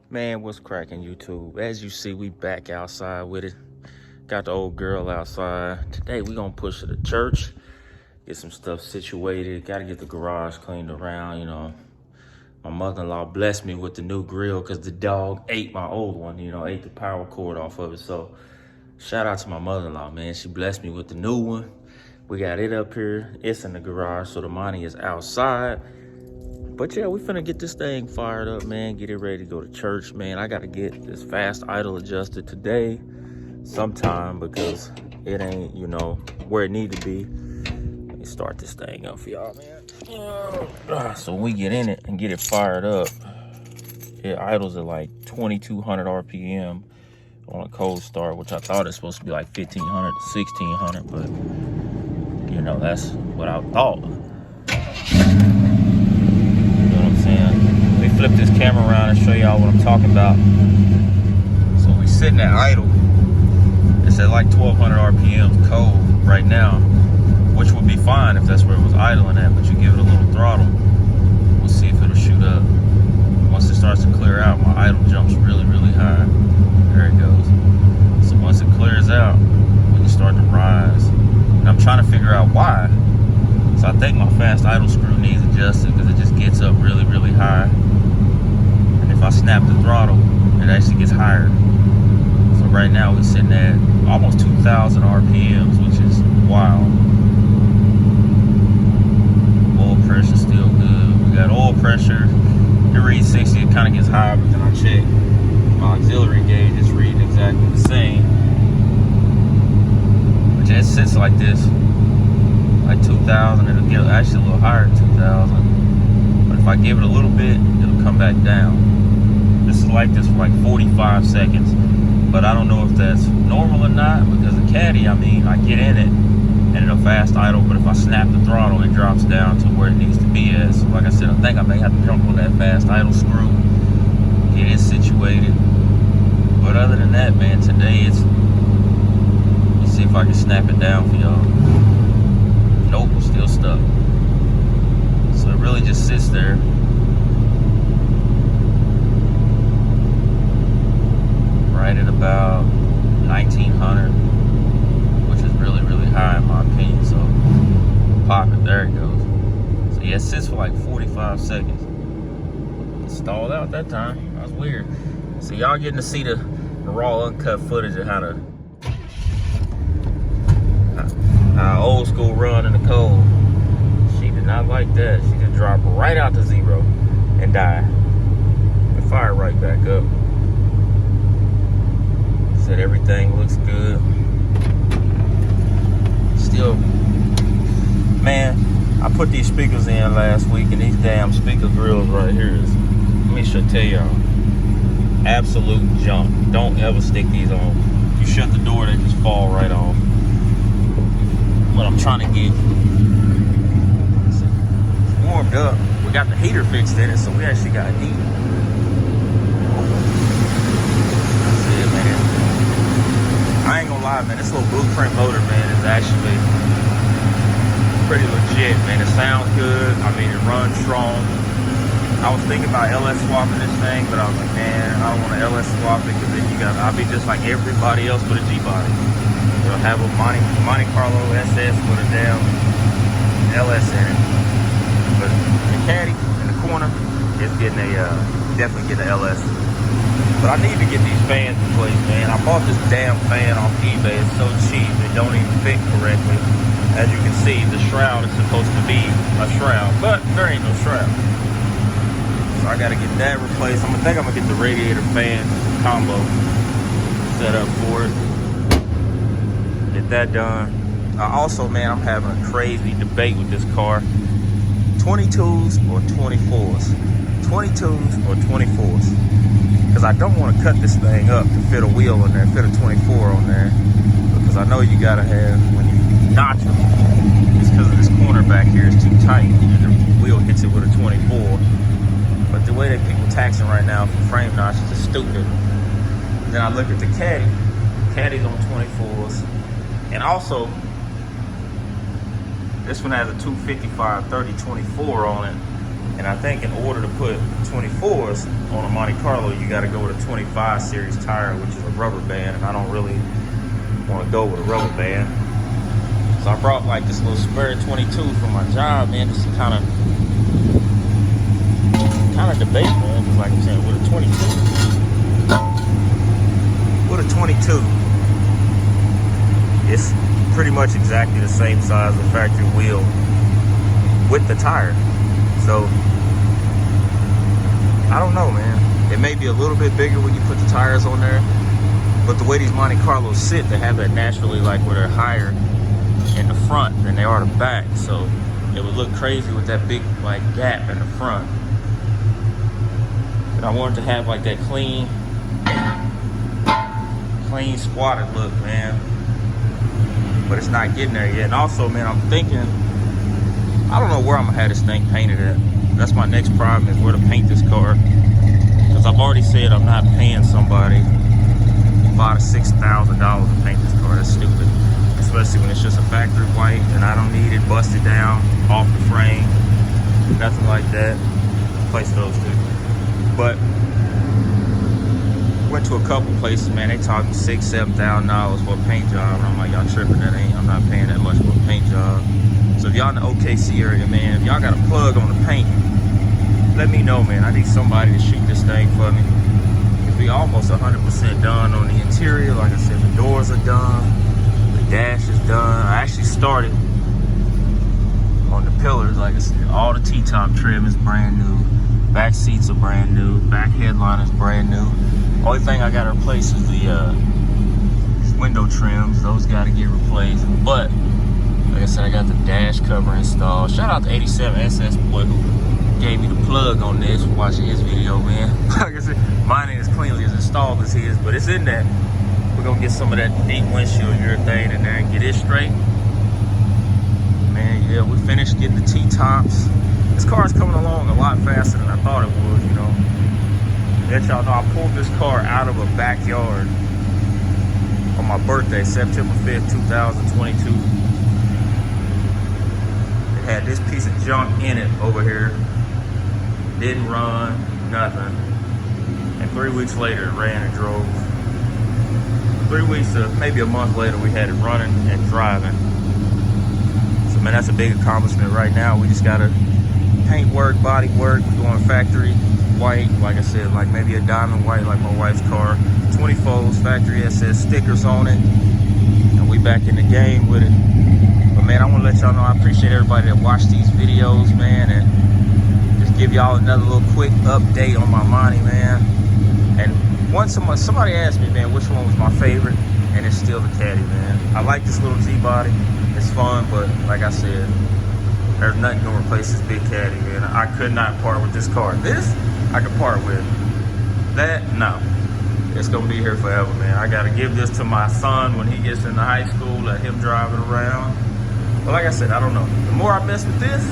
Man, what's cracking, YouTube? As you see, we back outside with it. Got the old girl outside. Today, we gonna push to the church, get some stuff situated. Gotta get the garage cleaned around, you know. My mother-in-law blessed me with the new grill because the dog ate my old one, ate the power cord off of it. So, shout out to my mother-in-law, man. She blessed me with the new one. We got it up here. It's in the garage, so the money is outside. But yeah, we finna get this thing fired up, man. Get it ready to go to church, man. I gotta get this fast idle adjusted today sometime because it ain't, where it need to be. Let me start this thing up for y'all, man. So when we get in it and get it fired up, it idles at like 2,200 RPM on a cold start, which I thought it's supposed to be like 1,500 to 1,600, but that's what I thought. Let me flip this camera around and show y'all what I'm talking about. So we sitting at idle. It's at like 1,200 RPMs cold right now, which would be fine if that's where it was idling at, but you give it a little throttle, we'll see if it'll shoot up. Once it starts to clear out, my idle jumps really, really high. There it goes. So once it clears out, we can start to rise. And I'm trying to figure out why. So I think my fast idle screw needs adjusted because it just gets up really, really high. And if I snap the throttle, it actually gets higher. So right now we're sitting at almost 2,000 RPMs, which is wild. Oil pressure still good. We got oil pressure. It reads 60, it kind of gets high, but then I check my auxiliary gauge, it's reading exactly the same. But yeah, it sits like this. Like 2,000, it'll get actually a little higher than 2,000. But if I give it a little bit, it'll come back down. This is like this for like 45 seconds. But I don't know if that's normal or not because the caddy, I get in it and it'll fast idle. But if I snap the throttle, it drops down to where it needs to be at. So like I said, I think I may have to jump on that fast idle screw, get it situated. But other than that, man, today let's see if I can snap it down for y'all. Nope, still stuck. So it really just sits there. Right at about 1,900, which is really, really high in my opinion. So pop it, there it goes. So yeah, it sits for like 45 seconds. It stalled out that time. That was weird. So y'all getting to see the raw uncut footage of how old school run in the cold. She did not like that. She just dropped right out to zero and died. And fired right back up. Said everything looks good. Still, man, I put these speakers in last week and these damn speaker grills right here is, let me just tell y'all, absolute junk. Don't ever stick these on. You shut the door, they just fall right off. What I'm trying to get, it's warmed up. We got the heater fixed in it, so we actually got heat. That's it, man. I ain't gonna lie, man. This little blueprint motor, man, is actually pretty legit, man. It sounds good. It runs strong. I was thinking about LS swapping this thing, but I was like, man, I don't want to LS swap it because then I'll be just like everybody else with a G-body. You'll have a Monte Carlo SS with a damn LS in it. But the caddy in the corner is getting definitely getting an LS. But I need to get these fans replaced, man. I bought this damn fan off eBay. It's so cheap, it don't even fit correctly. As you can see, the shroud is supposed to be a shroud, but there ain't no shroud. So I gotta get that replaced. I'm gonna get the radiator fan combo set up for it. Get that done. Also, man, I'm having a crazy debate with this car. 22s or 24s? 22s or 24s? Because I don't want to cut this thing up to fit a wheel in there, fit a 24 on there. Because I know you gotta have, when you notch them, it's because of this corner back here is too tight. And the wheel hits it with a 24. But the way that people taxing right now for frame notches is stupid. Then I look at the caddy. Caddy's on 24s. And also, this one has a 255 3024 on it, And I think in order to put 24s on a Monte Carlo, you got to go with a 25 series tire, which is a rubber band, and I don't really want to go with a rubber band. So I brought like this little spare 22 for my job, man, just to kind of debate, man, because like I'm saying, with a 22, it's pretty much exactly the same size of the factory wheel with the tire. So I don't know, man. It may be a little bit bigger when you put the tires on there, but the way these Monte Carlos sit, they have that naturally, like where they're higher in the front than they are the back. So it would look crazy with that big like gap in the front. But I wanted to have like that clean squatted look, man. But it's not getting there yet. And also, man, I'm thinking, I don't know where I'm gonna have this thing painted at. That's my next problem, is where to paint this car. Because I've already said I'm not paying somebody $5,000 to $6,000 to paint this car. That's stupid. Especially when it's just a factory white and I don't need it busted down, off the frame, nothing like that. Place those two. But went to a couple places, man. They talking $6,000 to $7,000 for a paint job. And I'm like, y'all tripping? I'm not paying that much for a paint job. So if y'all in the OKC area, man, if y'all got a plug on the paint, let me know, man. I need somebody to shoot this thing for me. It'll be almost 100% done on the interior. Like I said, the doors are done. The dash is done. I actually started on the pillars. Like I said, all the T-top trim is brand new. Back seats are brand new. Back headline is brand new. Only thing I gotta replace is the window trims. Those gotta get replaced. But like I said, I got the dash cover installed. Shout out to 87SS boy who gave me the plug on this for watching his video, man. Like I said, mine ain't as cleanly as installed as his, but it's in there. We're gonna get some of that deep windshield urethane in there and get it straight. Man, yeah, we finished getting the T-tops. This car's coming along a lot faster than I thought it would, you know. Let y'all know, I pulled this car out of a backyard on my birthday, September 5th, 2022. It had this piece of junk in it over here. Didn't run, nothing. And 3 weeks later, it ran and drove. 3 weeks to maybe a month later, we had it running and driving. So, man, that's a big accomplishment right now. We just got to paint work, body work. We're going factory white, like I said, like maybe a diamond white like my wife's car. 24s, factory SS stickers on it. And we back in the game with it. But, man, I want to let y'all know I appreciate everybody that watched these videos, man. And just give y'all another little quick update on my Monte, man. And once somebody asked me, man, which one was my favorite, and it's still the Caddy, man. I like this little G-body. It's fun, but like I said, there's nothing gonna replace this big Caddy, man. I could not part with this car. This, I could part with. That, no. It's gonna be here forever, man. I gotta give this to my son when he gets into high school, let him drive it around. But like I said, I don't know. The more I mess with this,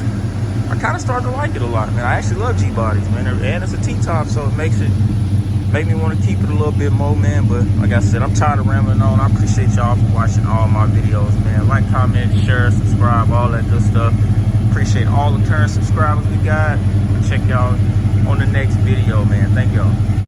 I kind of start to like it a lot, man. I actually love G-bodies, man. And it's a T-top, so it makes me want to keep it a little bit more, man. But like I said, I'm tired of rambling on. I appreciate y'all for watching all my videos, man. Like, comment, share, subscribe, all that good stuff. Appreciate all the current subscribers we got. Check y'all on the next video, man. Thank y'all.